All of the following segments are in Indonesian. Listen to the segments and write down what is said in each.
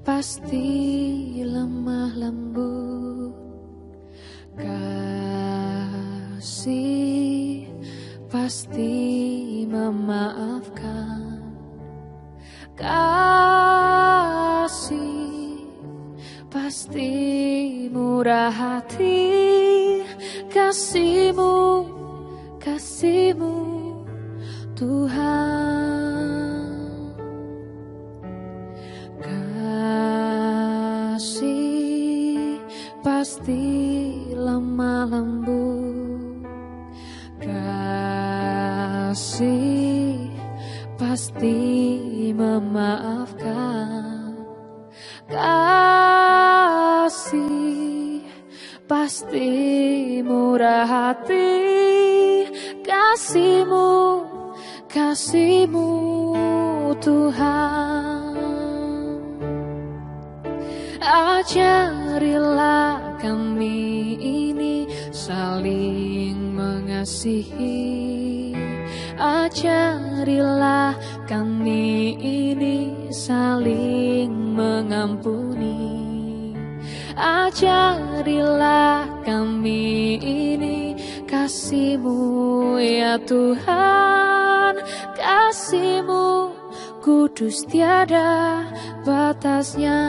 pasti lemah lembut, kasih pasti memaafkan, kasih pasti murah hati, kasih-Mu, kasih-Mu Tuhan. Kasih pasti lemah lembut, kasih pasti memaafkan, kasih pasti murah hati, kasih-Mu, kasih-Mu Tuhan. Ajarilah kami ini saling mengasihi, ajarilah kami ini saling mengampuni, ajarilah kami ini kasih-Mu ya Tuhan, kasih-Mu kudus tiada batasnya.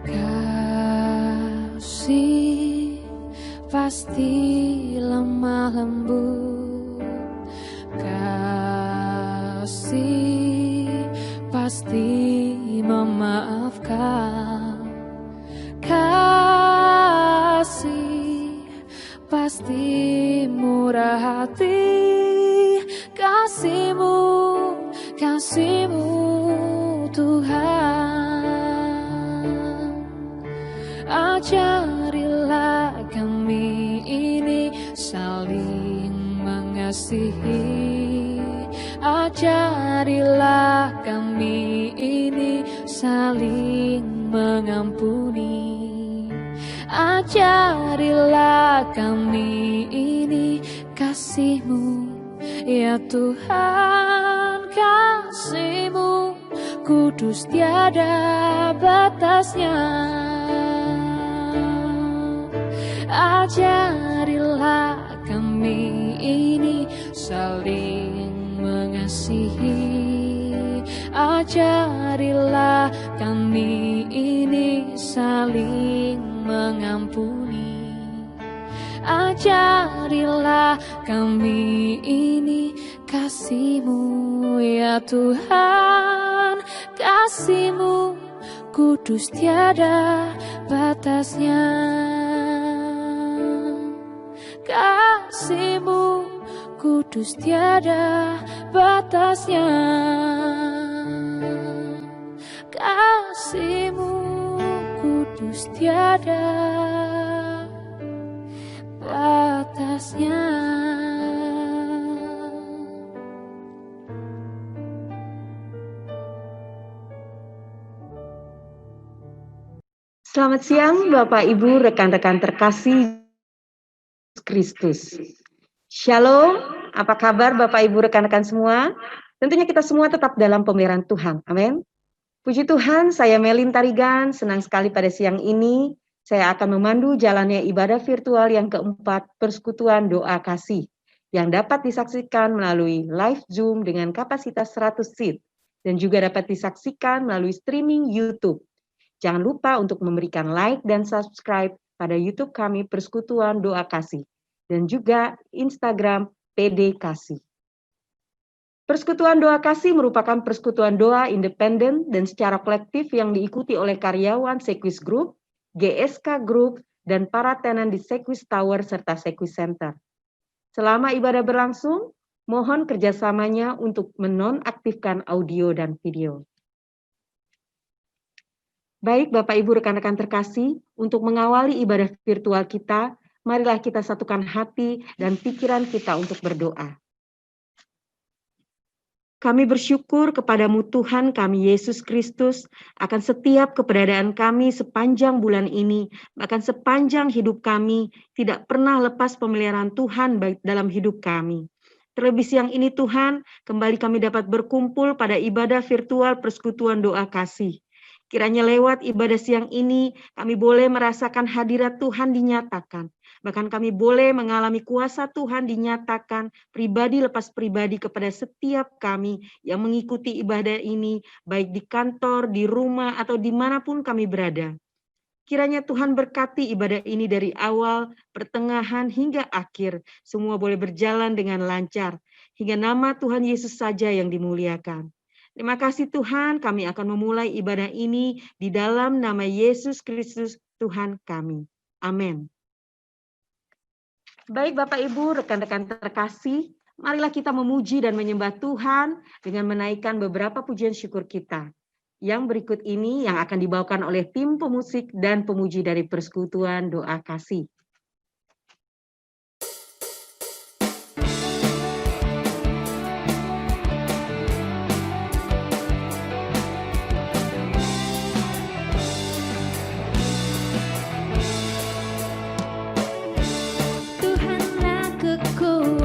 Kasih pasti lemah lembut, kasih pasti memaafkan, kasih pasti murah hati, kasih-Mu, kasih-Mu Tuhan. Ajarilah kami ini saling mengasihi, ajarilah kami ini saling mengampuni, ajarilah kami ini kasih-Mu ya Tuhan, kasih-Mu kudus tiada batasnya. Ajarilah kami ini saling mengasihi, ajarilah kami ini saling mengampuni, ajarilah kami ini kasih-Mu ya Tuhan, kasih-Mu kudus tiada batasnya. Kasih-Mu kudus tiada batasnya, kasih-Mu kudus tiada batasnya. Selamat siang Bapak Ibu rekan-rekan terkasih Kristus. Shalom, apa kabar Bapak Ibu rekan-rekan semua? Tentunya kita semua tetap dalam pemeliharaan Tuhan, amin. Puji Tuhan, saya Melin Tarigan, senang sekali pada siang ini saya akan memandu jalannya ibadah virtual yang keempat Persekutuan Doa Kasih yang dapat disaksikan melalui live Zoom dengan kapasitas 100 seat dan juga dapat disaksikan melalui streaming YouTube. Jangan lupa untuk memberikan like dan subscribe pada YouTube kami Persekutuan Doa Kasih dan juga Instagram PD Kasih. Persekutuan Doa Kasih merupakan persekutuan doa independen dan secara kolektif yang diikuti oleh karyawan Sequis Group, GSK Group, dan para tenan di Sequis Tower serta Sequis Center. Selama ibadah berlangsung, Mohon kerjasamanya untuk menonaktifkan audio dan video. Baik Bapak Ibu rekan-rekan terkasih, untuk mengawali ibadah virtual kita, marilah kita satukan hati dan pikiran kita untuk berdoa. Kami bersyukur kepadamu Tuhan kami Yesus Kristus akan setiap keberadaan kami sepanjang bulan ini, bahkan sepanjang hidup kami, tidak pernah lepas pemeliharaan Tuhan baik dalam hidup kami. Terlebih siang ini Tuhan, kembali kami dapat berkumpul pada ibadah virtual persekutuan doa kasih. Kiranya lewat ibadah siang ini, kami boleh merasakan hadirat Tuhan dinyatakan. Bahkan kami boleh mengalami kuasa Tuhan dinyatakan pribadi lepas pribadi kepada setiap kami yang mengikuti ibadah ini, baik di kantor, di rumah, atau dimanapun kami berada. Kiranya Tuhan berkati ibadah ini dari awal, pertengahan, hingga akhir. Semua boleh berjalan dengan lancar, hingga nama Tuhan Yesus saja yang dimuliakan. Terima kasih Tuhan, kami akan memulai ibadah ini di dalam nama Yesus Kristus Tuhan kami. Amin. Baik Bapak Ibu, rekan-rekan terkasih, marilah kita memuji dan menyembah Tuhan dengan menaikkan beberapa pujian syukur kita. Yang berikut ini yang akan dibawakan oleh tim pemusik dan pemuji dari Persekutuan Doa Kasih. Ku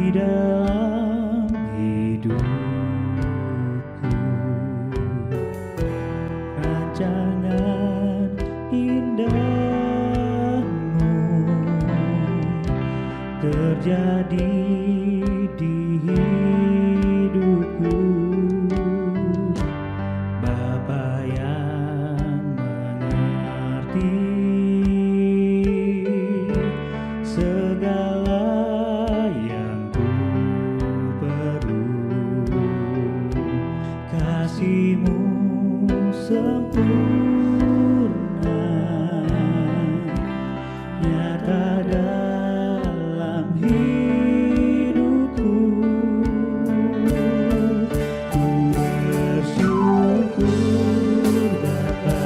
dalam hidupku, rancangan indahmu terjadi di hidupku. Bapa yang mengerti segala yang ku perlu, kasih-Mu sempurna nyata dalam hidupku. Ku bersyukur Bapa,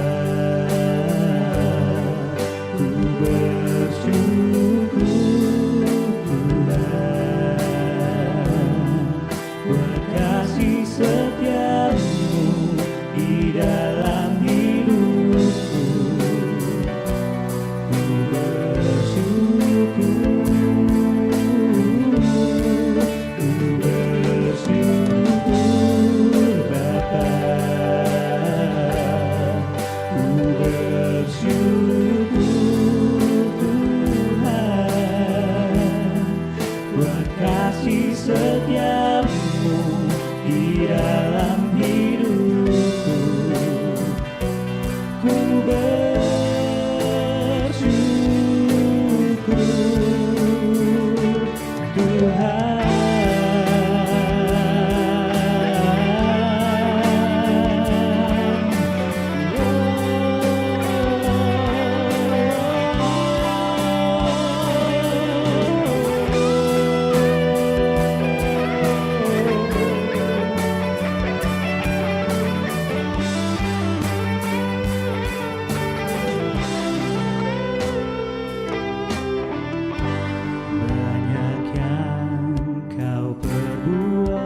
ku bersyukur Tuhan, buat kasih setia-Mu di dalam hidupku. Ku bersyukur, ku bersyukur Bapa, ku bersyukur Tuhan, buat kasih setia-Mu di dalam hidupku. Ku bersyukur Tuhan. Banyak yang Kau perbuat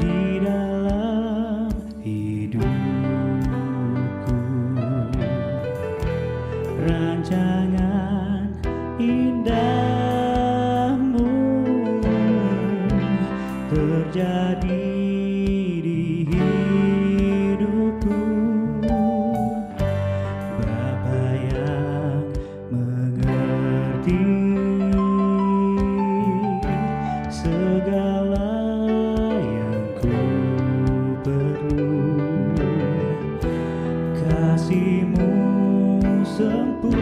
di dalam hidupku, rancangan indahmu terjadi di hidupku. Bapa yang mengerti segala yang ku perlu, kasih-Mu sempurna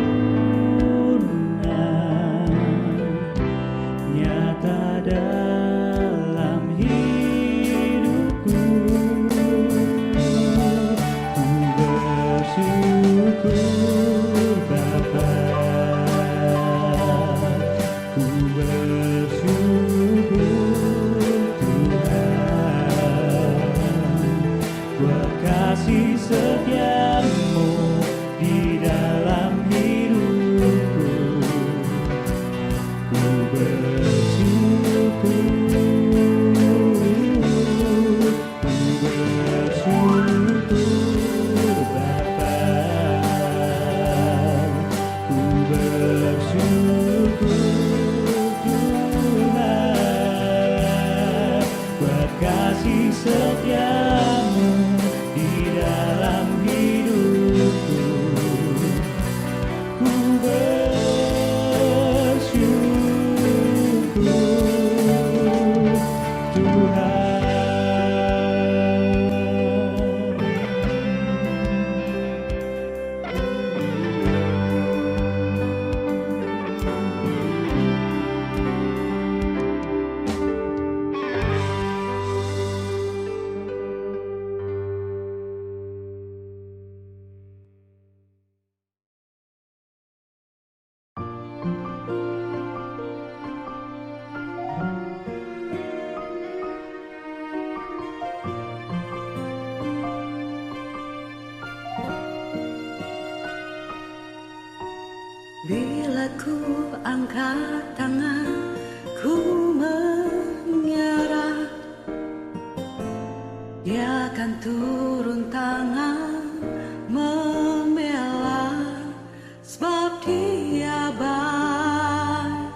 nyata dalam hidupku. Ku bersyukur Bapa, ku bersyukur Tuhan, buat kasih setia-Mu di dalam hidupku. Ku bersyukur, ku bersyukur Bapa, ku bersyukur Tuhan, buat kasih setia-Mu di dalam hidupku. Ku bersyukur Tuhan. Bila ku angkat tangan, ku menyerah, Dia akan turun tangan membela, sebab Dia baik.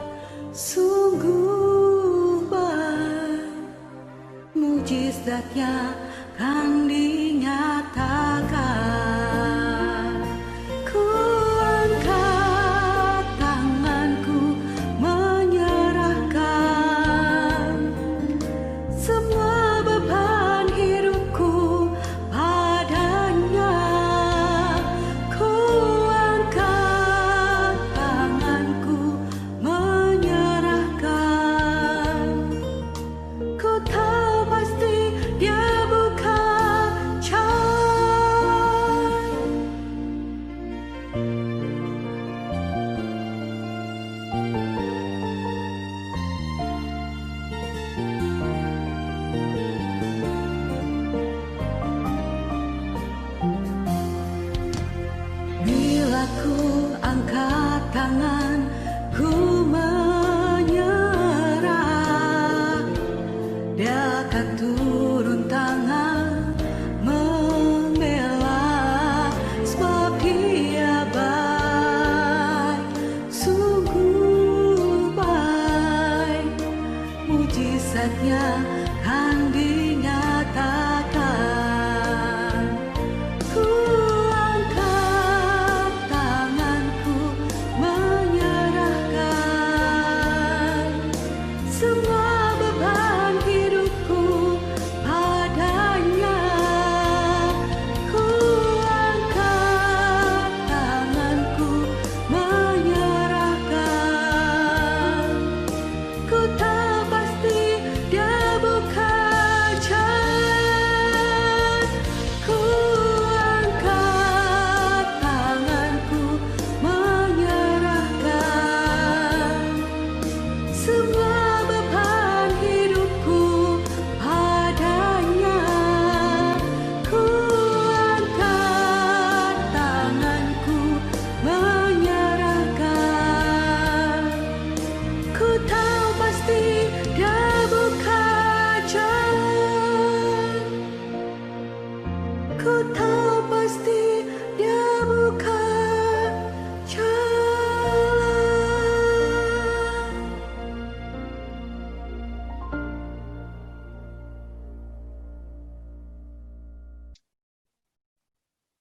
mujizatnya kan dinyatakan. Ku angkat tanganku menyerahkan semua beban hidupku padanya. Ku angkat tanganku menyerahkan. Ku tahu pasti Dia bukan jalan. Bila ku angkat tangan, ku menyerah, Dia akan turun tangan membela, sebab Dia baik, sungguh baik. Mujizatnya kan dinyatakan. Ku angkat tanganku menyerahkan semua beban hidupku padanya. Ku angkat tanganku menyerahkan. Ku tahu pasti Dia bukan jalan. Ku angkat tanganku menyerahkan semua beban hidupku padanya. Ku angkat tanganku menyerahkan. Ku tahu pasti Dia bukan jalan. Ku tahu pasti Dia bukan jalan.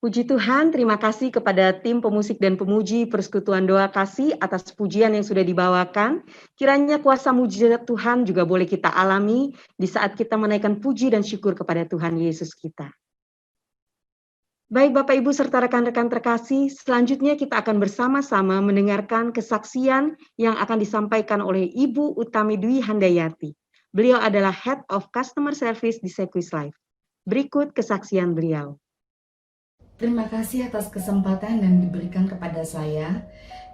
Puji Tuhan, terima kasih kepada tim pemusik dan pemuji Persekutuan Doa Kasih atas pujian yang sudah dibawakan. Kiranya kuasa mujizat Tuhan juga boleh kita alami di saat kita menaikkan puji dan syukur kepada Tuhan Yesus kita. Baik Bapak Ibu serta rekan-rekan terkasih, selanjutnya kita akan bersama-sama mendengarkan kesaksian yang akan disampaikan oleh Ibu Utami Dwi Handayati. Beliau adalah Head of Customer Service di Sequis Life. Berikut kesaksian beliau. Terima kasih atas kesempatan yang diberikan kepada saya,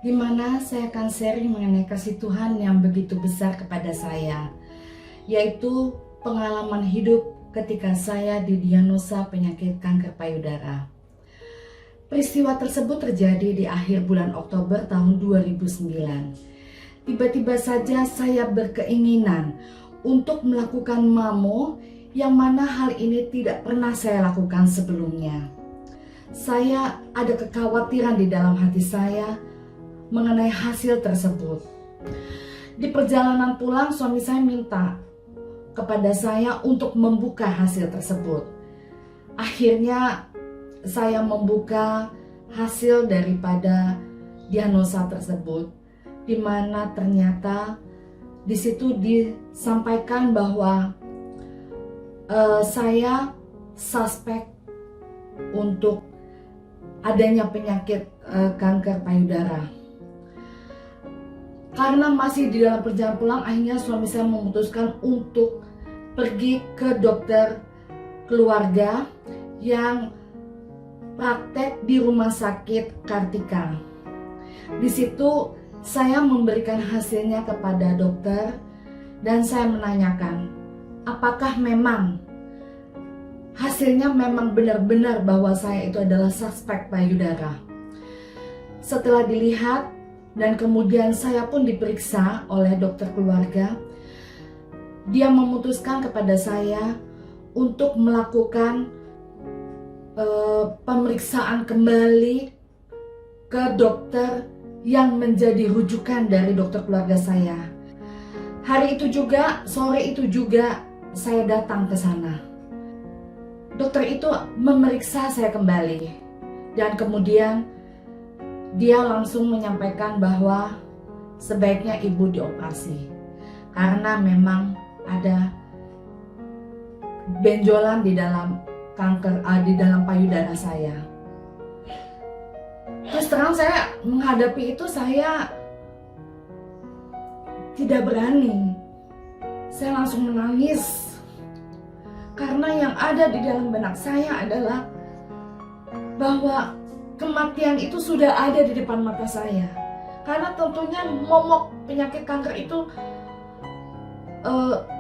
di mana saya akan sharing mengenai kasih Tuhan yang begitu besar kepada saya, yaitu pengalaman hidup ketika saya didiagnosa penyakit kanker payudara. Peristiwa tersebut terjadi di akhir bulan Oktober tahun 2009. Tiba-tiba saja saya berkeinginan untuk melakukan mamo, yang mana hal ini tidak pernah saya lakukan sebelumnya. Saya ada kekhawatiran di dalam hati saya mengenai hasil tersebut. Di perjalanan pulang, suami saya minta kepada saya untuk membuka hasil tersebut. Akhirnya saya membuka hasil daripada diagnosa tersebut, di mana ternyata di situ disampaikan bahwa saya suspek untuk adanya penyakit kanker payudara. Karena masih di dalam perjalanan pulang, akhirnya suami saya memutuskan untuk pergi ke dokter keluarga yang praktek di rumah sakit Kartika. Di situ saya memberikan hasilnya kepada dokter dan saya menanyakan, apakah memang hasilnya memang benar-benar bahwa saya itu adalah suspek payudara. Setelah dilihat dan kemudian saya pun diperiksa oleh dokter keluarga, dia memutuskan kepada saya untuk melakukan pemeriksaan kembali ke dokter yang menjadi rujukan dari dokter keluarga saya. Hari itu juga, sore itu juga saya datang ke sana. dokter itu memeriksa saya kembali dan kemudian dia langsung menyampaikan bahwa sebaiknya ibu dioperasi karena memang ada benjolan di dalam kanker di dalam payudara saya. Terus terang saya menghadapi itu saya tidak berani. Saya langsung menangis karena yang ada di dalam benak saya adalah bahwa kematian itu sudah ada di depan mata saya. Karena tentunya momok penyakit kanker itu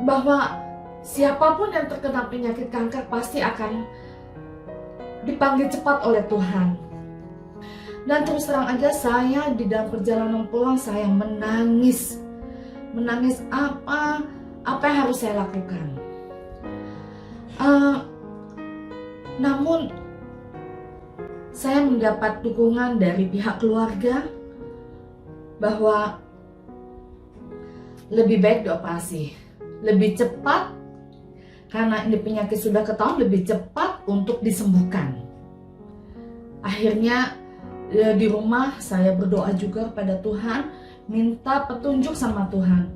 bahwa siapapun yang terkena penyakit kanker pasti akan dipanggil cepat oleh Tuhan. Dan terus terang aja saya di dalam perjalanan pulang saya menangis apa yang harus saya lakukan. Namun saya mendapat dukungan dari pihak keluarga bahwa lebih baik dioperasi, lebih cepat karena ini penyakit sudah ketahuan, lebih cepat untuk disembuhkan. Akhirnya di rumah saya berdoa juga pada Tuhan, minta petunjuk sama Tuhan.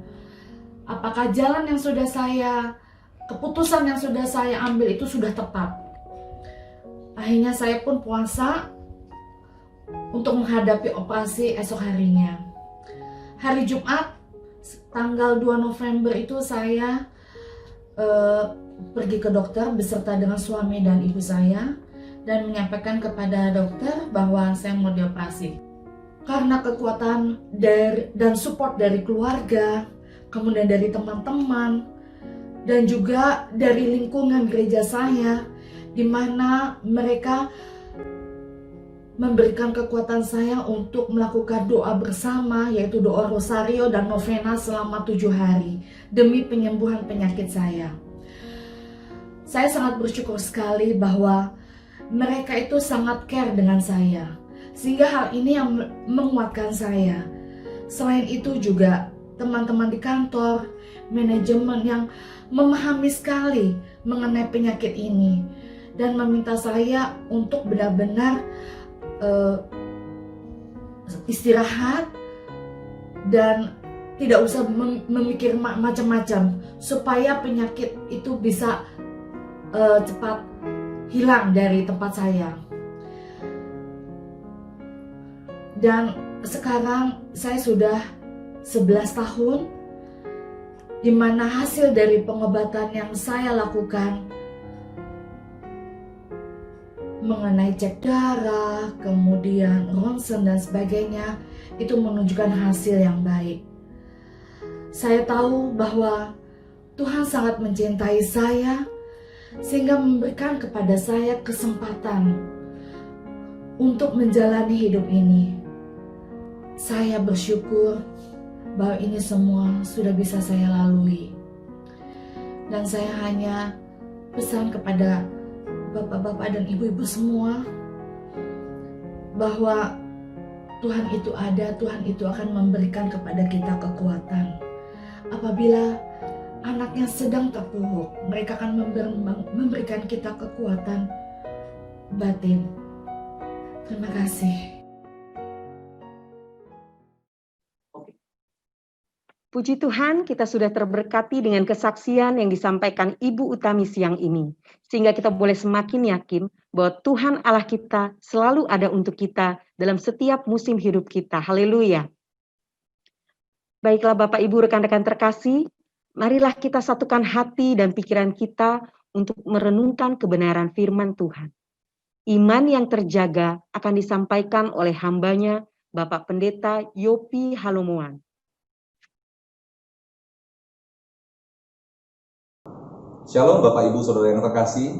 Apakah jalan yang sudah keputusan yang sudah saya ambil itu sudah tepat? Akhirnya saya pun puasa untuk menghadapi operasi esok harinya. Hari Jumat tanggal 2 November itu saya pergi ke dokter beserta dengan suami dan ibu saya dan menyampaikan kepada dokter bahwa saya mau dioperasi. Karena kekuatan dan support dari keluarga, kemudian dari teman-teman, dan juga dari lingkungan gereja saya, di mana mereka memberikan kekuatan saya untuk melakukan doa bersama, yaitu doa rosario dan novena selama 7 hari demi penyembuhan penyakit saya. Saya sangat bersyukur sekali bahwa mereka itu sangat care dengan saya, sehingga hal ini yang menguatkan saya. Selain itu juga teman-teman di kantor, manajemen yang memahami sekali mengenai penyakit ini dan meminta saya untuk benar-benar istirahat dan tidak usah memikir macam-macam supaya penyakit itu bisa cepat hilang dari tempat saya. Dan sekarang saya sudah 11 tahun di mana hasil dari pengobatan yang saya lakukan mengenai cek darah, kemudian ronsen dan sebagainya, itu menunjukkan hasil yang baik. Saya tahu bahwa Tuhan sangat mencintai saya sehingga memberikan kepada saya kesempatan untuk menjalani hidup ini. Saya bersyukur bahwa ini semua sudah bisa saya lalui. Dan saya hanya pesan kepada bapak-bapak dan ibu-ibu semua bahwa Tuhan itu ada, Tuhan itu akan memberikan kepada kita kekuatan. Apabila anaknya sedang terpuruk, mereka akan memberikan kita kekuatan batin. Terima kasih. Puji Tuhan, kita sudah terberkati dengan kesaksian yang disampaikan Ibu Utami siang ini. Sehingga kita boleh semakin yakin bahwa Tuhan Allah kita selalu ada untuk kita dalam setiap musim hidup kita. Haleluya. Baiklah Bapak Ibu rekan-rekan terkasih, marilah kita satukan hati dan pikiran kita untuk merenungkan kebenaran firman Tuhan. Iman yang terjaga akan disampaikan oleh hambanya Bapak Pendeta Yopi Halomoan. Shalom Bapak Ibu Saudara yang terkasih,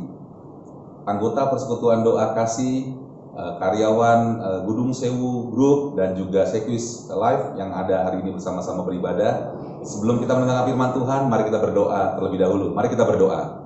anggota Persekutuan Doa Kasih, karyawan Gudung Sewu Group dan juga Sekwis Live yang ada hari ini bersama-sama beribadah. Sebelum kita mendengarkan firman Tuhan, mari kita berdoa terlebih dahulu. Mari kita berdoa.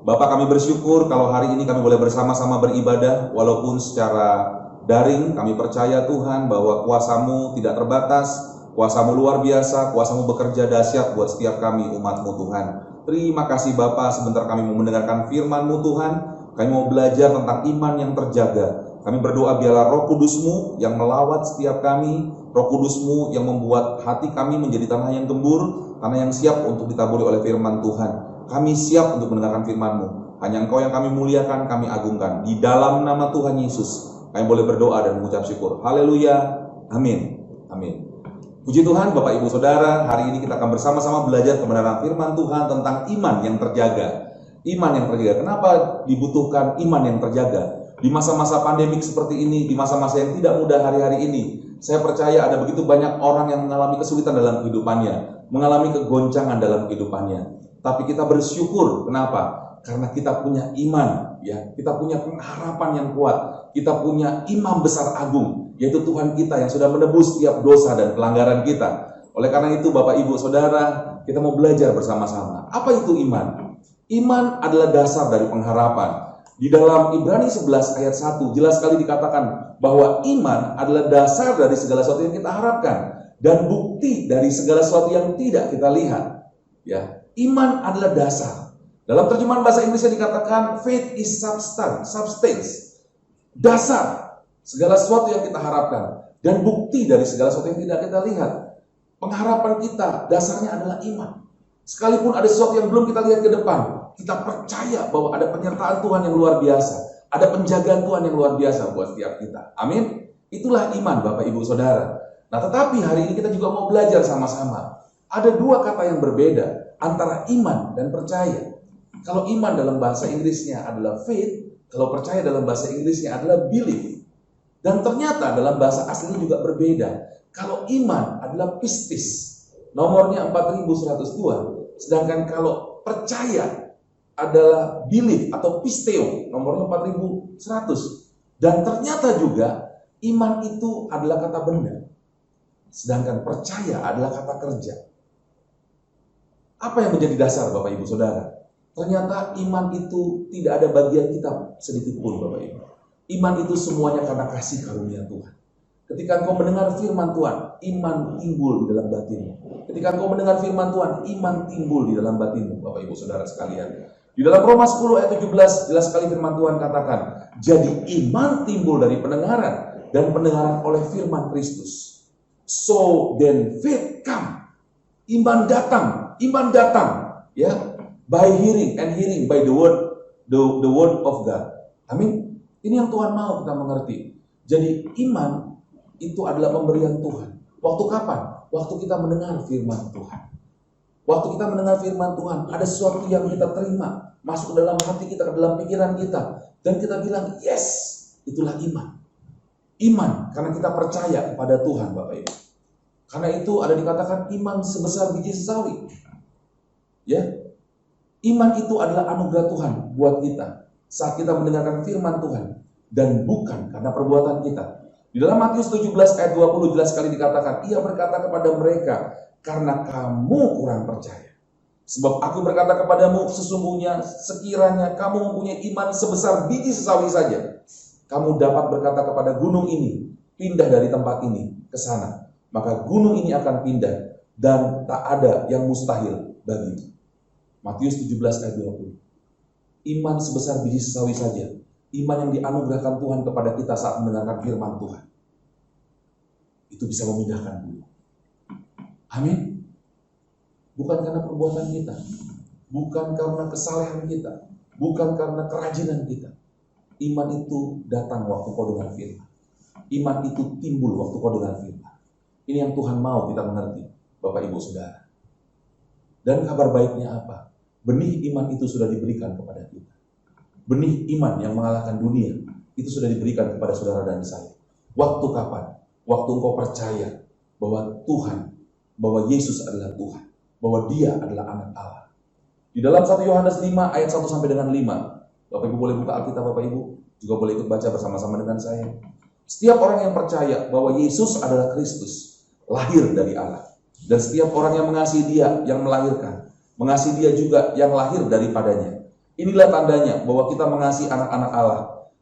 Bapak, kami bersyukur kalau hari ini kami boleh bersama-sama beribadah walaupun secara daring. Kami percaya Tuhan bahwa kuasa-Mu tidak terbatas, kuasa-Mu luar biasa, kuasa-Mu bekerja dahsyat buat setiap kami umat-Mu Tuhan. Terima kasih Bapa, sebentar kami mau mendengarkan firman-Mu Tuhan. Kami mau belajar tentang iman yang terjaga. Kami berdoa biarlah Roh Kudus-Mu yang melawat setiap kami, Roh Kudus-Mu yang membuat hati kami menjadi tanah yang gembur, tanah yang siap untuk ditaburi oleh firman Tuhan. Kami siap untuk mendengarkan firman-Mu. Hanya Engkau yang kami muliakan, kami agungkan. Di dalam nama Tuhan Yesus, kami boleh berdoa dan mengucap syukur. Haleluya. Amin. Amin. Puji Tuhan, Bapak Ibu Saudara, hari ini kita akan bersama-sama belajar kebenaran firman Tuhan tentang iman yang terjaga. Iman yang terjaga. Kenapa dibutuhkan iman yang terjaga? Di masa-masa pandemik seperti ini, di masa-masa yang tidak mudah hari-hari ini, saya percaya ada begitu banyak orang yang mengalami kesulitan dalam kehidupannya, mengalami kegoncangan dalam kehidupannya. Tapi kita bersyukur, kenapa? Karena kita punya iman, ya, kita punya pengharapan yang kuat, kita punya imam besar agung, yaitu Tuhan kita yang sudah menebus setiap dosa dan pelanggaran kita. Oleh karena itu, Bapak Ibu Saudara, kita mau belajar bersama-sama. Apa itu iman? Iman adalah dasar dari pengharapan. Di dalam Ibrani 11 ayat 1 jelas sekali dikatakan bahwa iman adalah dasar dari segala sesuatu yang kita harapkan dan bukti dari segala sesuatu yang tidak kita lihat. Ya, iman adalah dasar. Dalam terjemahan bahasa Inggrisnya dikatakan faith is substance. Dasar segala sesuatu yang kita harapkan dan bukti dari segala sesuatu yang tidak kita lihat. Pengharapan kita dasarnya adalah iman. Sekalipun ada sesuatu yang belum kita lihat ke depan, kita percaya bahwa ada penyertaan Tuhan yang luar biasa, ada penjagaan Tuhan yang luar biasa buat setiap kita. Amin. Itulah iman, Bapak Ibu Saudara. Nah, tetapi hari ini kita juga mau belajar sama-sama. Ada dua kata yang berbeda antara iman dan percaya. Kalau iman dalam bahasa Inggrisnya adalah faith, kalau percaya dalam bahasa Inggrisnya adalah belief. Dan ternyata dalam bahasa aslinya juga berbeda. Kalau iman adalah pistis, nomornya 4102. Sedangkan kalau percaya adalah belief atau pisteo, nomornya 4100. Dan ternyata juga iman itu adalah kata benda, sedangkan percaya adalah kata kerja. Apa yang menjadi dasar, Bapak Ibu Saudara? Ternyata iman itu tidak ada bagian kita sedikit pun, Bapak Ibu. Iman itu semuanya karena kasih karunia Tuhan. Ketika engkau mendengar firman Tuhan, iman timbul di dalam batinmu. Ketika engkau mendengar firman Tuhan, iman timbul di dalam batinmu, Bapak Ibu Saudara sekalian. Di dalam Roma 10 ayat 17, jelas sekali firman Tuhan katakan, jadi iman timbul dari pendengaran, dan pendengaran oleh firman Kristus. So then faith come. Iman datang, ya, by hearing and hearing by the word of God. Amin. Ini yang Tuhan mau kita mengerti. Jadi iman itu adalah pemberian Tuhan. Waktu kapan? Waktu kita mendengar firman Tuhan. Waktu kita mendengar firman Tuhan, ada sesuatu yang kita terima, masuk ke dalam hati kita, ke dalam pikiran kita, dan kita bilang, yes, itulah iman. Iman, karena kita percaya kepada Tuhan, Bapak Ibu. Karena itu ada dikatakan iman sebesar biji sesawi. Ya, iman itu adalah anugerah Tuhan buat kita saat kita mendengarkan firman Tuhan, dan bukan karena perbuatan kita. Di dalam Matius 17 ayat 20 jelas sekali dikatakan, ia berkata kepada mereka, karena kamu kurang percaya. Sebab aku berkata kepadamu, sesungguhnya sekiranya kamu mempunyai iman sebesar biji sesawi saja, kamu dapat berkata kepada gunung ini, pindah dari tempat ini ke sana. Maka gunung ini akan pindah, dan tak ada yang mustahil bagimu. Matius 17 ayat 20. Iman sebesar biji sesawi saja. Iman yang dianugerahkan Tuhan kepada kita saat mendengarkan firman Tuhan. Itu bisa memindahkan bumi. Amin. Bukan karena perbuatan kita, bukan karena kesalehan kita, bukan karena kerajinan kita. Iman itu datang waktu kau dengar firman. Iman itu timbul waktu kau dengar firman. Ini yang Tuhan mau kita mengerti, Bapak Ibu Saudara. Dan kabar baiknya apa? Benih iman itu sudah diberikan kepada kita. Benih iman yang mengalahkan dunia itu sudah diberikan kepada saudara dan saya. Waktu kapan? Waktu engkau percaya bahwa Tuhan, bahwa Yesus adalah Tuhan, bahwa Dia adalah anak Allah. Di dalam 1 Yohanes 5 ayat 1 sampai dengan 5, Bapak Ibu boleh buka Alkitab, Bapak Ibu juga boleh ikut baca bersama-sama dengan saya. Setiap orang yang percaya bahwa Yesus adalah Kristus, lahir dari Allah. Dan setiap orang yang mengasihi Dia yang melahirkan, mengasihi Dia juga yang lahir daripadanya. Inilah tandanya bahwa kita mengasihi anak-anak Allah,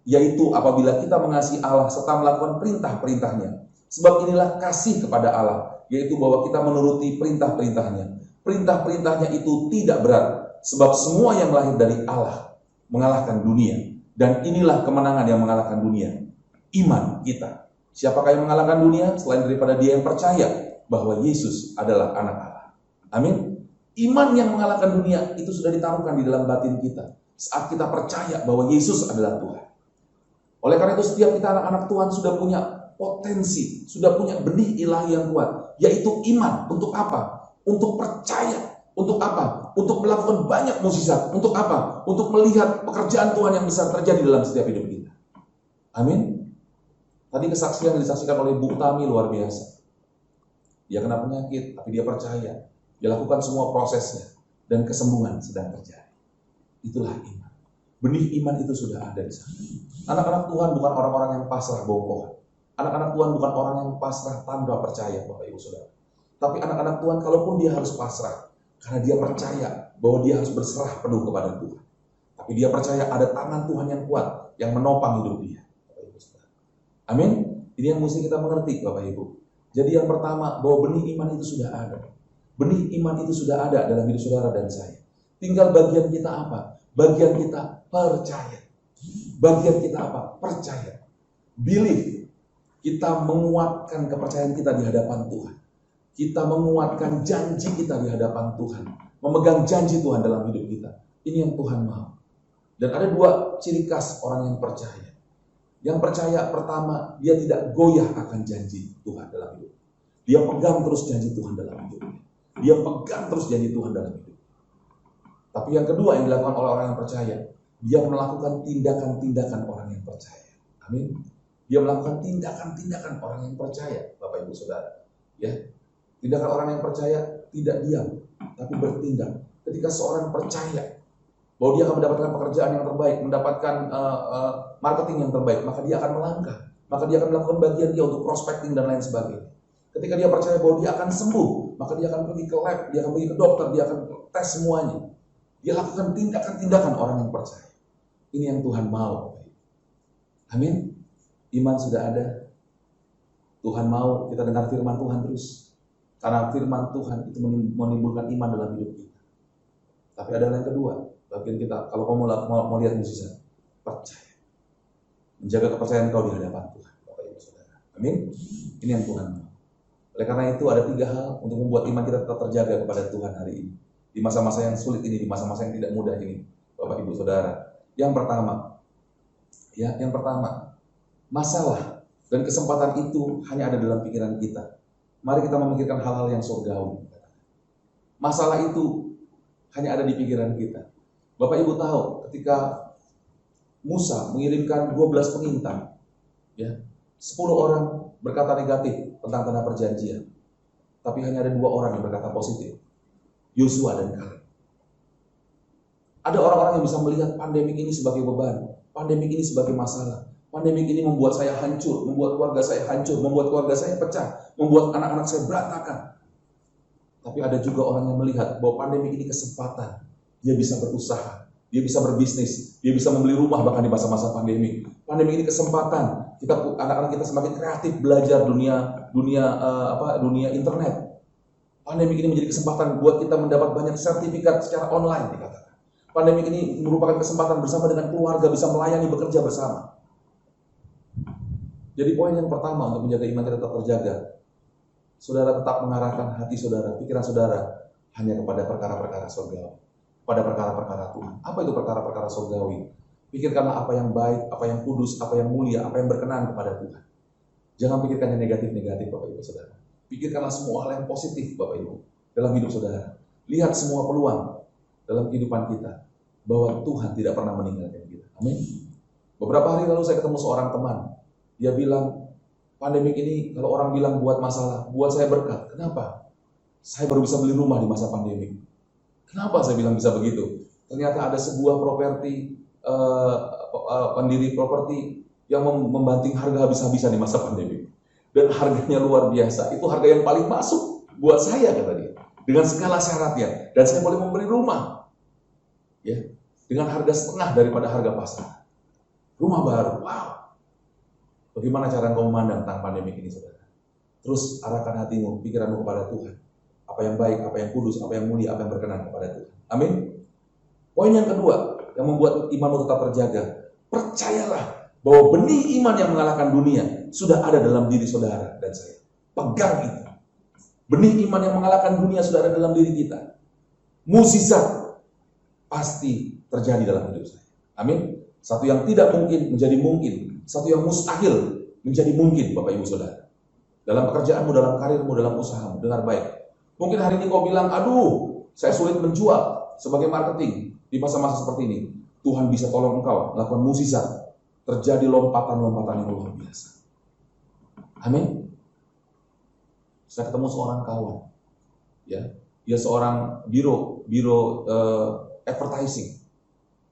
yaitu apabila kita mengasihi Allah serta melakukan perintah-perintahnya. Sebab inilah kasih kepada Allah, yaitu bahwa kita menuruti perintah-perintahnya. Perintah-perintahnya itu tidak berat, sebab semua yang lahir dari Allah mengalahkan dunia. Dan inilah kemenangan yang mengalahkan dunia. Iman kita. Siapakah yang mengalahkan dunia? Selain daripada dia yang percaya bahwa Yesus adalah anak Allah. Amin. Iman yang mengalahkan dunia itu sudah ditaruhkan di dalam batin kita. Saat kita percaya bahwa Yesus adalah Tuhan. Oleh karena itu setiap kita anak-anak Tuhan sudah punya potensi, sudah punya benih ilahi yang kuat. Yaitu iman. Untuk apa? Untuk percaya. Untuk apa? Untuk melakukan banyak mukjizat. Untuk apa? Untuk melihat pekerjaan Tuhan yang besar terjadi dalam setiap hidup kita. Amin. Tadi kesaksian yang disaksikan oleh Bu Tami luar biasa. Dia kena penyakit, tapi dia percaya. Dia lakukan semua prosesnya. Dan kesembuhan sedang terjadi. Itulah iman. Benih iman itu sudah ada di sana. Anak-anak Tuhan bukan orang-orang yang pasrah bongkohan. Anak-anak Tuhan bukan orang yang pasrah tanpa percaya, Bapak Ibu Saudara. Tapi anak-anak Tuhan kalaupun dia harus pasrah, karena dia percaya bahwa dia harus berserah penuh kepada Tuhan. Tapi dia percaya ada tangan Tuhan yang kuat yang menopang hidup dia. Amin. Ini yang mesti kita mengerti, Bapak Ibu. Jadi yang pertama, bahwa benih iman itu sudah ada. Benih iman itu sudah ada dalam hidup saudara dan saya. Tinggal bagian kita apa? Bagian kita percaya. Bagian kita apa? Percaya. Believe. Kita menguatkan kepercayaan kita di hadapan Tuhan. Kita menguatkan janji kita di hadapan Tuhan. Memegang janji Tuhan dalam hidup kita. Ini yang Tuhan mau. Dan ada dua ciri khas orang yang percaya. Yang percaya pertama, dia tidak goyah akan janji Tuhan dalam hidup. Dia pegang terus janji Tuhan dalam hidupnya. Dia pegang terus janji Tuhan dalam hidup. Tapi yang kedua yang dilakukan oleh orang yang percaya, dia melakukan tindakan-tindakan orang yang percaya. Amin. Dia melakukan tindakan-tindakan orang yang percaya, Bapak Ibu Saudara. Ya. Tindakan orang yang percaya tidak diam, tapi bertindak. Ketika seorang percaya bahwa dia akan mendapatkan pekerjaan yang terbaik, mendapatkan marketing yang terbaik, maka dia akan melangkah. Maka dia akan melakukan bagian dia untuk prospecting dan lain sebagainya. Ketika dia percaya bahwa dia akan sembuh, maka dia akan pergi ke lab, dia akan pergi ke dokter, dia akan tes semuanya. Dia lakukan tindakan-tindakan orang yang percaya. Ini yang Tuhan mau. Amin. Iman sudah ada. Tuhan mau kita dengar firman Tuhan terus. Karena firman Tuhan itu menimbulkan iman dalam hidup kita. Tapi ada yang kedua, bagian kita kalau kamu mau lihat mukjizat, percaya. Menjaga kepercayaan kau di hadapan Tuhan, Bapak Ibu Saudara. Amin. Ini yang Tuhan mau. Oleh karena itu ada 3 hal untuk membuat iman kita tetap terjaga kepada Tuhan hari ini. Di masa-masa yang sulit ini, di masa-masa yang tidak mudah ini, Bapak Ibu Saudara. Yang pertama, masalah dan kesempatan itu hanya ada dalam pikiran kita. Mari kita memikirkan hal-hal yang surgawi. Masalah itu hanya ada di pikiran kita. Bapak Ibu tahu ketika Musa mengirimkan 12 pengintai, ya, 10 orang berkata negatif tentang tanah perjanjian. Tapi hanya ada 2 orang yang berkata positif. Yosua dan Kaleb. Ada orang-orang yang bisa melihat pandemik ini sebagai beban, pandemik ini sebagai masalah. Pandemik ini membuat saya hancur, membuat keluarga saya hancur, membuat keluarga saya pecah, membuat anak-anak saya berantakan. Tapi ada juga orang yang melihat bahwa pandemik ini kesempatan. Dia bisa berusaha, dia bisa berbisnis, dia bisa membeli rumah bahkan di masa-masa pandemik. Pandemik ini kesempatan. Anak-anak kita semakin kreatif belajar dunia internet. Pandemik ini menjadi kesempatan buat kita mendapat banyak sertifikat secara online dikatakan. Pandemik ini merupakan kesempatan bersama dengan keluarga bisa melayani bekerja bersama. Jadi poin yang pertama untuk menjaga iman kita tetap terjaga, saudara tetap mengarahkan hati saudara, pikiran saudara hanya kepada perkara-perkara surgawi, pada perkara-perkara Tuhan. Apa itu perkara-perkara surgawi? Pikirkanlah apa yang baik, apa yang kudus, apa yang mulia, apa yang berkenan kepada Tuhan. Jangan pikirkan yang negatif-negatif, Bapak Ibu Saudara. Pikirkanlah semua hal yang positif, Bapak Ibu, dalam hidup saudara. Lihat semua peluang dalam kehidupan kita, bahwa Tuhan tidak pernah meninggalkan kita. Amin. Beberapa hari lalu saya ketemu seorang teman. Dia bilang, pandemik ini kalau orang bilang buat masalah, buat saya berkat. Kenapa? Saya baru bisa beli rumah di masa pandemik. Kenapa saya bilang bisa begitu? Ternyata ada sebuah properti, pendiri properti yang membanting harga habis-habisan di masa pandemik. Dan harganya luar biasa. Itu harga yang paling masuk buat saya, kata dia. Dengan segala syaratnya. Dan saya boleh membeli rumah. Ya, dengan harga setengah daripada harga pasar. Rumah baru. Wow. Bagaimana cara engkau memandang tentang pandemi ini, saudara? Terus arahkan hatimu, pikiranmu kepada Tuhan. Apa yang baik, apa yang kudus, apa yang mulia, apa yang berkenan kepada Tuhan. Amin. Poin yang kedua, yang membuat imanmu tetap terjaga. Percayalah bahwa benih iman yang mengalahkan dunia sudah ada dalam diri saudara dan saya. Pegang itu. Benih iman yang mengalahkan dunia sudah ada dalam diri kita. Mukjizat pasti terjadi dalam hidup saya. Amin. Satu yang tidak mungkin menjadi mungkin. Satu yang mustahil menjadi mungkin, Bapak Ibu Saudara. Dalam pekerjaanmu, dalam karirmu, dalam usahamu, dengar baik. Mungkin hari ini kau bilang, aduh, saya sulit menjual sebagai marketing di masa-masa seperti ini. Tuhan bisa tolong engkau melakukan mukjizat. Terjadi lompatan-lompatan yang luar biasa. Amin. Saya ketemu seorang kawan, ya, dia seorang biro advertising.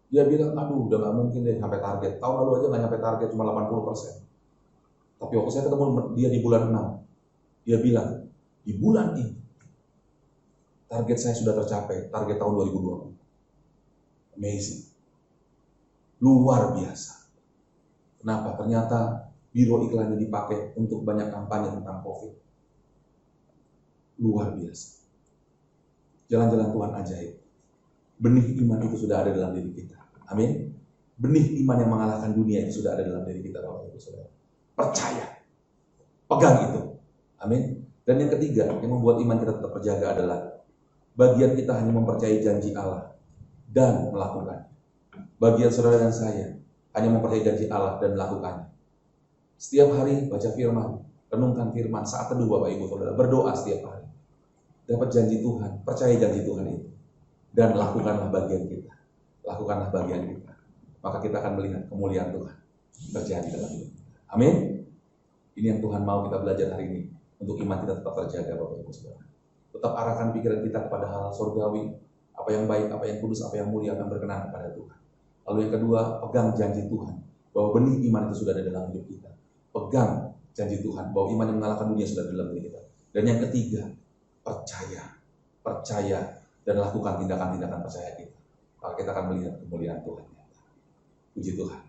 Dia bilang, aduh, udah gak mungkin deh sampai target. Tahun lalu aja gak nyampe target, cuma 80%. Tapi waktu saya ketemu dia di bulan 6, dia bilang, di bulan ini, target saya sudah tercapai, target tahun 2020. Amazing. Luar biasa. Kenapa? Ternyata biro iklannya dipakai untuk banyak kampanye tentang COVID. Luar biasa. Jalan-jalan Tuhan ajaib. Benih iman itu sudah ada dalam diri kita. Amin. Benih iman yang mengalahkan dunia itu sudah ada dalam diri kita, Bapak Ibu Saudara. Percaya. Pegang itu. Amin. Dan yang ketiga, yang membuat iman kita tetap terjaga adalah bagian kita hanya mempercayai janji Allah dan melakukan. Bagian saudara dan saya hanya mempercayai janji Allah dan melakukannya. Setiap hari baca firman, renungkan firman, saat teduh Bapak Ibu Saudara, berdoa setiap hari. Dapat janji Tuhan, percaya janji Tuhan itu. Dan lakukanlah bagian kita. Lakukanlah bagian kita. Maka kita akan melihat kemuliaan Tuhan terjadi dalam hidup kita. Amin. Ini yang Tuhan mau kita belajar hari ini. Untuk iman kita tetap terjaga, Bapak Ibu Saudara. Tetap arahkan pikiran kita kepada hal surgawi. Apa yang baik, apa yang kudus, apa yang mulia akan berkenan kepada Tuhan. Lalu yang kedua, pegang janji Tuhan. Bahwa benih iman itu sudah ada dalam hidup kita. Pegang janji Tuhan. Bahwa iman yang mengalahkan dunia sudah ada dalam diri kita. Dan yang ketiga, percaya. Percaya. Dan lakukan tindakan-tindakan percaya kita. Maka kita akan melihat kemuliaan Tuhan. Puji Tuhan.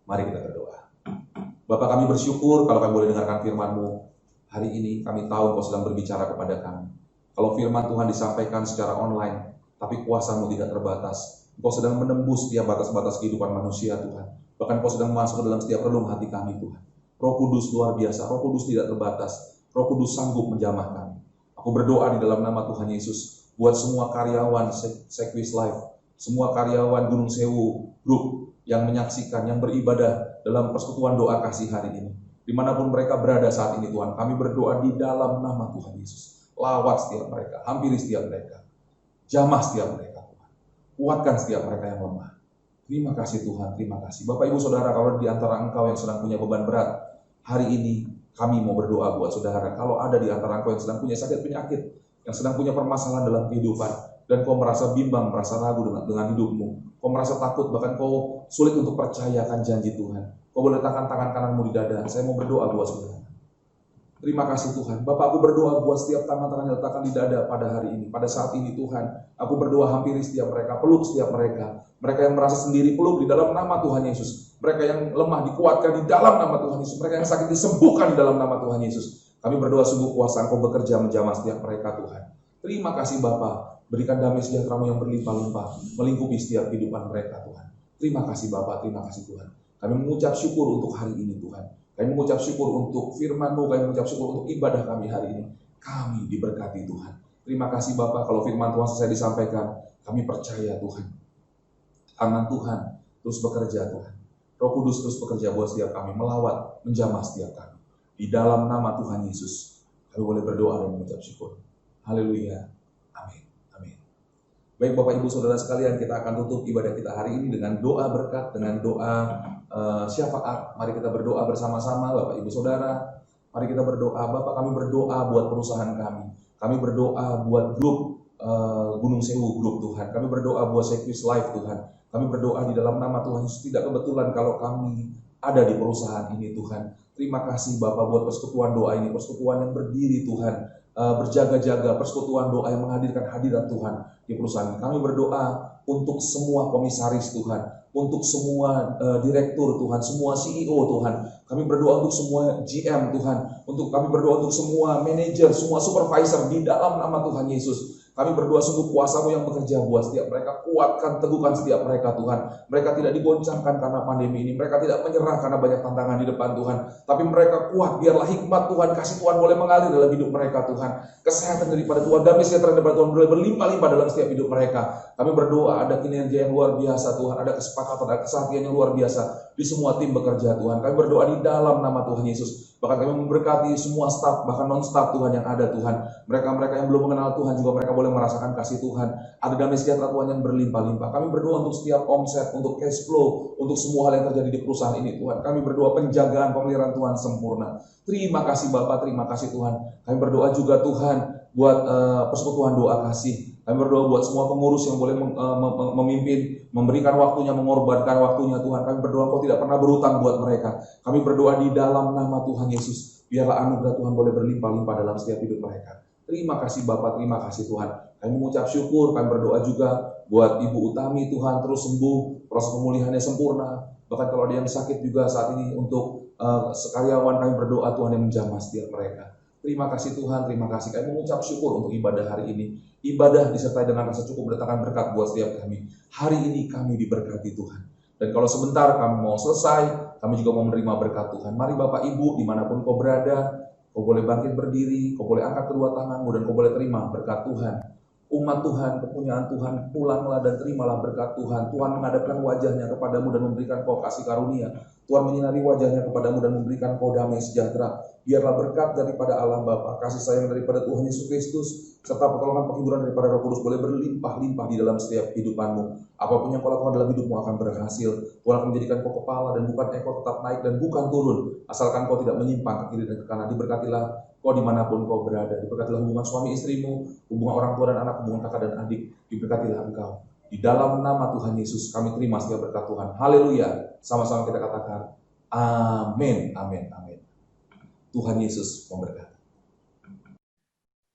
Mari kita berdoa. Bapak, kami bersyukur kalau kami boleh dengarkan firman-Mu. Hari ini kami tahu Kau sedang berbicara kepada kami. Kalau firman Tuhan disampaikan secara online, tapi kuasa-Mu tidak terbatas. Kau sedang menembus setiap batas-batas kehidupan manusia, Tuhan. Bahkan Kau sedang masuk ke dalam setiap relung hati kami, Tuhan. Roh Kudus luar biasa, Roh Kudus tidak terbatas. Roh Kudus sanggup menjamah kami. Aku berdoa di dalam nama Tuhan Yesus, buat semua karyawan Sekwis Life, semua karyawan Gunung Sewu Group yang menyaksikan, yang beribadah dalam persekutuan doa kasih hari ini. Dimanapun mereka berada saat ini, Tuhan, kami berdoa di dalam nama Tuhan Yesus. Lawat setiap mereka, hampiri setiap mereka, jamah setiap mereka, Tuhan. Kuatkan setiap mereka yang lemah. Terima kasih Tuhan, terima kasih. Bapak Ibu Saudara, kalau di antara engkau yang sedang punya beban berat, hari ini kami mau berdoa buat saudara. Kalau ada di antara engkau yang sedang punya sakit penyakit, yang sedang punya permasalahan dalam kehidupan, dan kau merasa bimbang, merasa ragu dengan hidupmu, kau merasa takut, bahkan kau sulit untuk percayakan janji Tuhan, kau boleh letakkan tangan kananmu di dada. Saya mau berdoa buat saudara. Terima kasih Tuhan. Bapak, aku berdoa buat setiap tangan-tangan yang letakkan di dada pada hari ini, pada saat ini Tuhan. Aku berdoa hampiri setiap mereka, peluk setiap mereka. Mereka yang merasa sendiri, peluk di dalam nama Tuhan Yesus. Mereka yang lemah dikuatkan di dalam nama Tuhan Yesus. Mereka yang sakit disembuhkan di dalam nama Tuhan Yesus. Kami berdoa sungguh kuasa Engkau bekerja menjamah setiap mereka Tuhan. Terima kasih Bapak. Berikan damai sejahtera-Mu yang berlimpah-limpah melingkupi setiap kehidupan mereka Tuhan. Terima kasih Bapak, terima kasih Tuhan. Kami mengucap syukur untuk hari ini Tuhan. Kami mengucap syukur untuk firman-Mu, kami mengucap syukur untuk ibadah kami hari ini. Kami diberkati Tuhan. Terima kasih Bapak, kalau firman Tuhan selesai disampaikan, kami percaya Tuhan. Tangan Tuhan terus bekerja Tuhan. Roh Kudus terus bekerja buat setiap kami, melawat, menjamah setiap kami. Di dalam nama Tuhan Yesus, kami boleh berdoa dan mengucap syukur. Haleluya. Amin. Amin. Baik Bapak Ibu Saudara sekalian, kita akan tutup ibadah kita hari ini dengan doa berkat, dengan doa syafaat. Mari kita berdoa bersama-sama Bapak Ibu Saudara. Mari kita berdoa. Bapak, kami berdoa buat perusahaan kami. Kami berdoa buat grup Gunung Sewu Group Tuhan. Kami berdoa buat Sekwis Life Tuhan. Kami berdoa di dalam nama Tuhan Yesus. Tidak kebetulan kalau kami ada di perusahaan ini Tuhan. Terima kasih Bapak buat persekutuan doa ini. Persekutuan yang berdiri Tuhan. Berjaga-jaga, persekutuan doa yang menghadirkan hadirat Tuhan di perusahaan ini. Kami berdoa untuk semua komisaris Tuhan, untuk semua direktur Tuhan, semua CEO Tuhan. Kami berdoa untuk semua GM Tuhan, kami berdoa untuk semua manajer, semua supervisor di dalam nama Tuhan Yesus. Kami berdoa sungguh kuasa-Mu yang bekerja buat setiap mereka, kuatkan, teguhkan setiap mereka Tuhan. Mereka tidak digoncangkan karena pandemi ini, mereka tidak menyerah karena banyak tantangan di depan Tuhan. Tapi mereka kuat, biarlah hikmat Tuhan, kasih Tuhan boleh mengalir dalam hidup mereka Tuhan. Kesehatan daripada Tuhan, damai sejahtera daripada Tuhan boleh berlimpah-limpah dalam setiap hidup mereka. Kami berdoa ada kinerja yang luar biasa Tuhan, ada kesepakatan, ada kesehatan yang luar biasa di semua tim bekerja Tuhan. Kami berdoa di dalam nama Tuhan Yesus. Bahkan kami memberkati semua staf, bahkan non-staf Tuhan yang ada Tuhan. Mereka-mereka yang belum mengenal Tuhan juga mereka boleh merasakan kasih Tuhan. Ada damai sejahtera Tuhan yang berlimpah-limpah. Kami berdoa untuk setiap omset, untuk cash flow, untuk semua hal yang terjadi di perusahaan ini Tuhan. Kami berdoa penjagaan pemeliharaan Tuhan sempurna. Terima kasih Bapak, terima kasih Tuhan. Kami berdoa juga Tuhan buat persekutuan doa kasih. Kami berdoa buat semua pengurus yang boleh memimpin, memberikan waktunya, mengorbankan waktunya Tuhan. Kami berdoa Kau tidak pernah berhutang buat mereka. Kami berdoa di dalam nama Tuhan Yesus. Biarlah anugerah Tuhan boleh berlimpah-limpah dalam setiap hidup mereka. Terima kasih Bapak, terima kasih Tuhan. Kami mengucap syukur, kami berdoa juga buat Ibu Utami Tuhan terus sembuh, proses pemulihannya sempurna. Bahkan kalau ada yang sakit juga saat ini untuk sekaryawan kami berdoa Tuhan yang menjamah setiap mereka. Terima kasih Tuhan, terima kasih. Kami mengucap syukur untuk ibadah hari ini. Ibadah disertai dengan rasa cukup mendatangkan berkat buat setiap kami. Hari ini kami diberkati Tuhan. Dan kalau sebentar kami mau selesai, kami juga mau menerima berkat Tuhan. Mari Bapak Ibu, dimanapun kau berada, kau boleh bangkit berdiri, kau boleh angkat kedua tanganmu, dan kau boleh terima berkat Tuhan. Umat Tuhan, kepunyaan Tuhan, pulanglah dan terimalah berkat Tuhan. Tuhan menghadapkan wajahnya kepadamu dan memberikan kau kasih karunia. Tuhan menyinari wajahnya kepadamu dan memberikan kau damai sejahtera. Biarlah berkat daripada Allah Bapa, kasih sayang daripada Tuhan Yesus Kristus, serta pertolongan penghiburan daripada Roh Kudus boleh berlimpah-limpah di dalam setiap kehidupanmu. Apapun yang kau lakukan dalam hidupmu akan berhasil. Tuhan akan menjadikan kau kepala dan bukan ekor, tetap naik dan bukan turun. Asalkan kau tidak menyimpang ke kiri dan ke kanan. Diberkatilah kau dimanapun kau berada. Diberkatilah hubungan suami istrimu, hubungan orang tua dan anak, hubungan kakak dan adik. Diberkatilah engkau. Di dalam nama Tuhan Yesus kami terima setiap berkat Tuhan. Haleluya. Sama-sama kita katakan amin, amin, amin. Tuhan Yesus memberkati.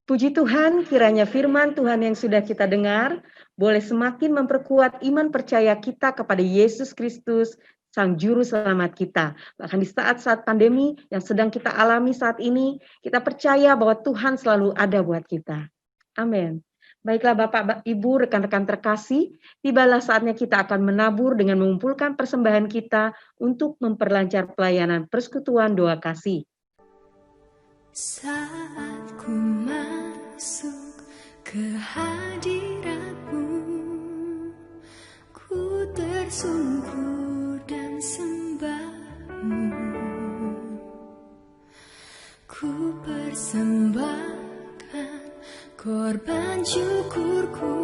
Puji Tuhan, kiranya firman Tuhan yang sudah kita dengar boleh semakin memperkuat iman percaya kita kepada Yesus Kristus, Sang Juru Selamat kita. Bahkan di saat-saat pandemi yang sedang kita alami saat ini, kita percaya bahwa Tuhan selalu ada buat kita. Amin. Baiklah Bapak, Ibu, rekan-rekan terkasih, tibalah saatnya kita akan menabur dengan mengumpulkan persembahan kita untuk memperlancar pelayanan persekutuan doa kasih. Saat ku masuk ke hadirat-Mu, ku tersungkur dan sembah-Mu. Ku persembahkan korban syukurku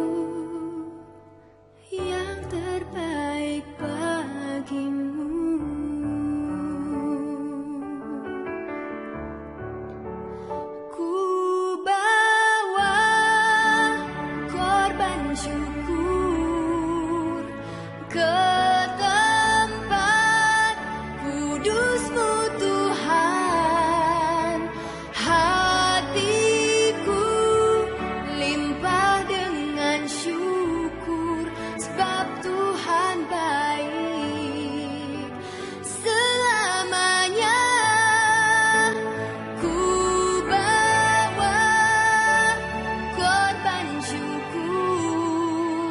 yang terbaik bagimu. Ku bawa korban syukur ke tempat kudus-Mu Tuhan. Hatiku limpah dengan syukur, sebab Tuhan baik selamanya. Ku bawa korban syukur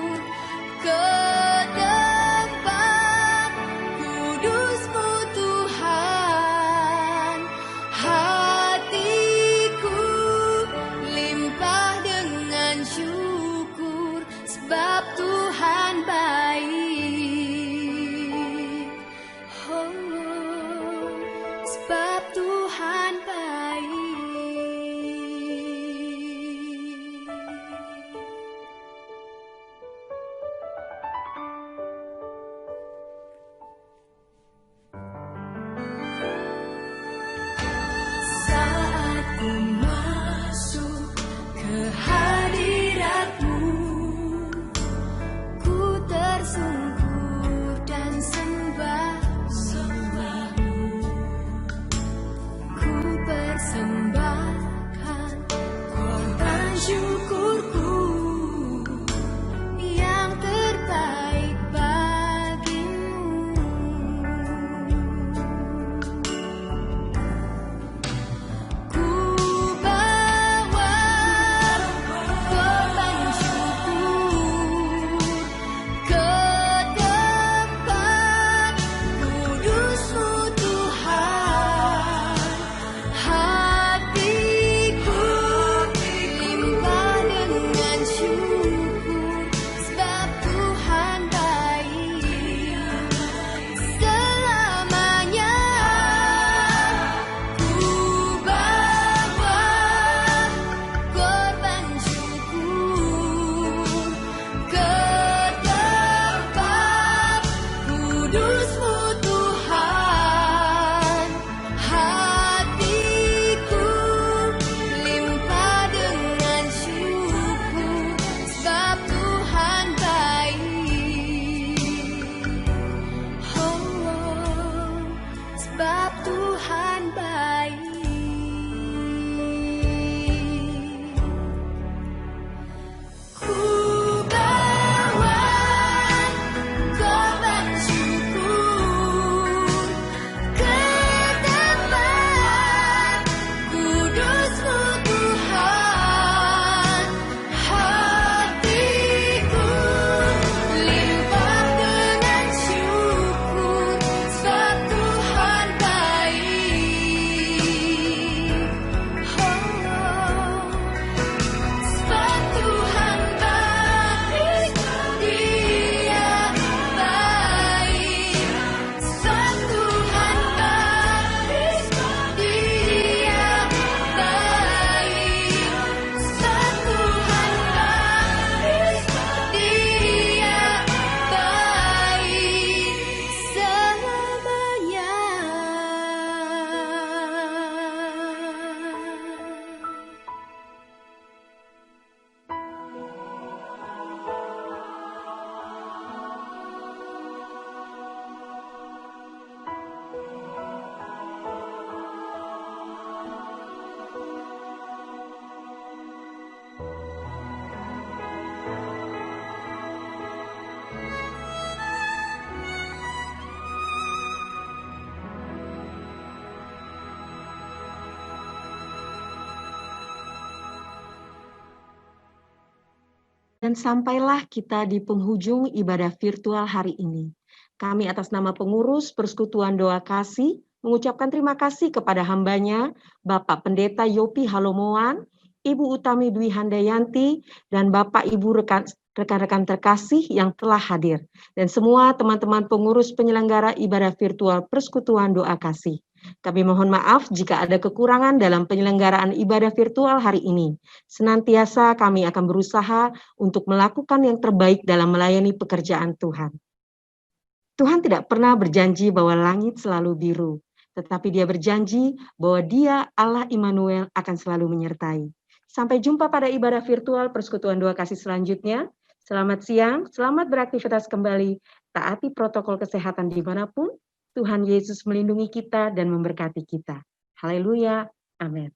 Dan sampailah kita di penghujung ibadah virtual hari ini. Kami atas nama pengurus Persekutuan Doa Kasih mengucapkan terima kasih kepada hambanya, Bapak Pendeta Yopi Halomoan, Ibu Utami Dwi Handayanti, dan Bapak Ibu rekan-rekan terkasih yang telah hadir, dan semua teman-teman pengurus penyelenggara ibadah virtual Persekutuan Doa Kasih. Kami mohon maaf jika ada kekurangan dalam penyelenggaraan ibadah virtual hari ini. Senantiasa kami akan berusaha untuk melakukan yang terbaik dalam melayani pekerjaan Tuhan. Tuhan tidak pernah berjanji bahwa langit selalu biru, tetapi Dia berjanji bahwa Dia, Allah Immanuel, akan selalu menyertai. Sampai jumpa pada ibadah virtual Persekutuan Doa Kasih selanjutnya. Selamat siang, selamat beraktivitas kembali, taati protokol kesehatan dimanapun. Tuhan Yesus melindungi kita dan memberkati kita. Haleluya, amin.